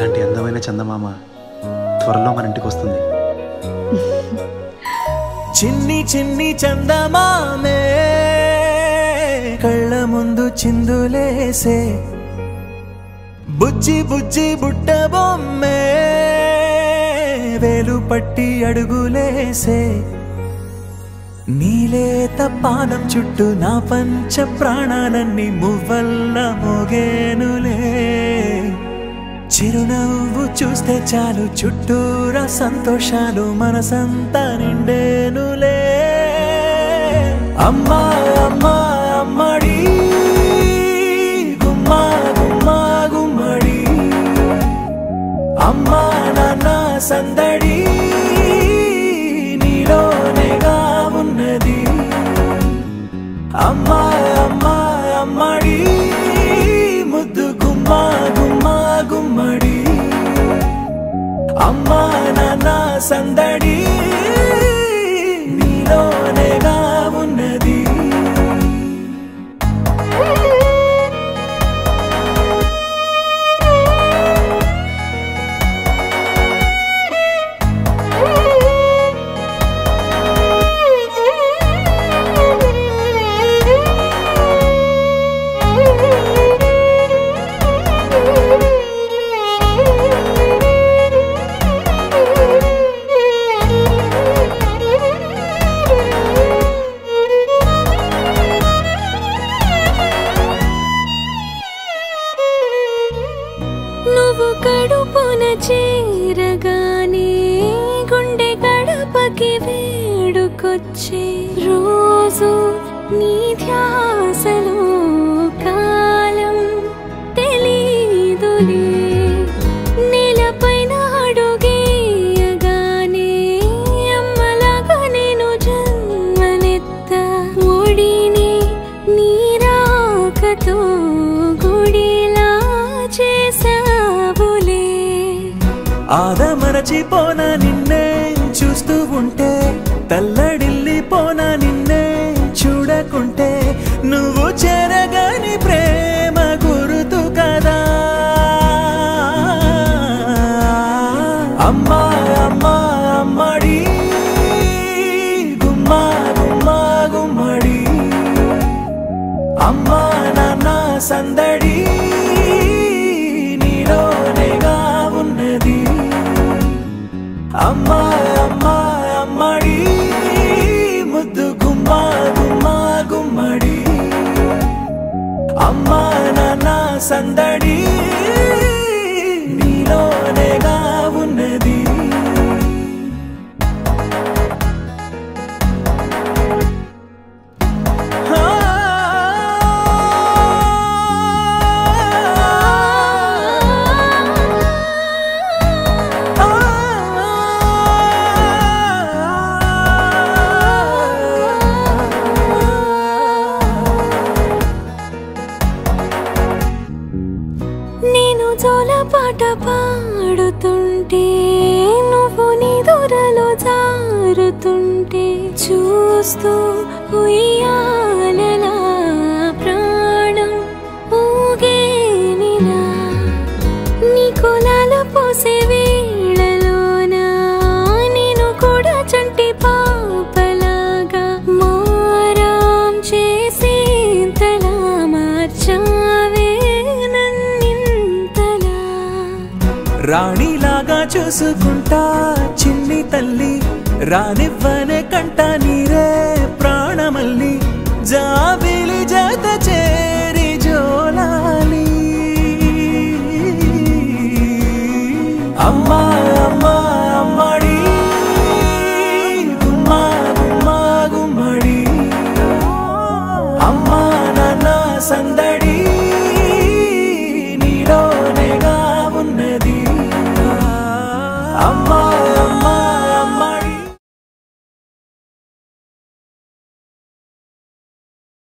ఇలాంటి అందమైన చందమామ త్వరలో మన ఇంటికి వస్తుంది. చిన్ని చిన్ని చందమామే కళ్ళ ముందు చిందులేసే, బుజ్జి బుజ్జి బుట్ట బొమ్మే వేలు పట్టి అడుగులేసే, నీలేత పానం చుట్టూ నా పంచ ప్రాణాలన్నీ మువ్వల్ల మోగేనులే, చిరునవ్వు చూస్తే చాలు చుట్టూరా సంతోషాలు మనసంతా నిండేనులే. అమ్మా అమ్మా అమ్మడి గుమ్మా గుమ్మా గుమ్మడి, అమ్మా నాన్న సందడి నీలోనేగా ఉన్నది. అమ్మా అమ్మా అమ్మడి ముద్దు గుమ్మా గుమ్మా గుమ్మడి, అమ్మా నాన్న సందడి నీలోనేగా ఉన్నది. నువ్వు కడుపున చేరగానే గుండె గడపకి వేడుకొచ్చే, రోజు నీ ధ్యాసలో కాలం తెలీదులే, నేలపైన అడుగేయగానే అమ్మలాగా నేను జన్మనెత్త, ఒడిని నీ రాకతో గుడిలా చేసావులే. ఆదమరచిపోనా నిన్నే చూస్తూ ఉంటే, తల్లడిల్లిపోనా నిన్నే చూడకుంటే, నువ్వు చెరగని ప్రేమ గురుతు కదా. అమ్మా అమ్మా అమ్మడి గుమ్మా గుమ్మా గుమ్మడి, అమ్మా నాన్న సందడి నీలోనేగా ఉన్నది. అమ్మా అమ్మా అమ్మడి ముద్దు గుమ్మా గుమ్మా గుమ్మడి, అమ్మా నాన్న సందడి నీలోనేగా ఉన్నది. నేను జోలపాట పాడుతుంటే, నువ్వు నీ దూరలో జారుతుంటే, చూస్తూ ఉయ్యాలలా ప్రాణం ఊగేనిలా, నీ కులాలు పోసే వేళలోనా నేను కూడా చంటి పాపలాగా మారాం చేసేంతలా మార్చావే. రాణిలాగా చూసుకుంటా చిన్ని తల్లి, రానివ్వనే కంట నీరే ప్రాణమల్లి, జాబిలి జత చేరి జోలాలి. అమ్మా అమ్మా అమ్మడి గుమ్మా గుమ్మా గుమ్మడి, అమ్మా నాన్న సందడి నీలోనేగా ఉన్నది. అమ్మా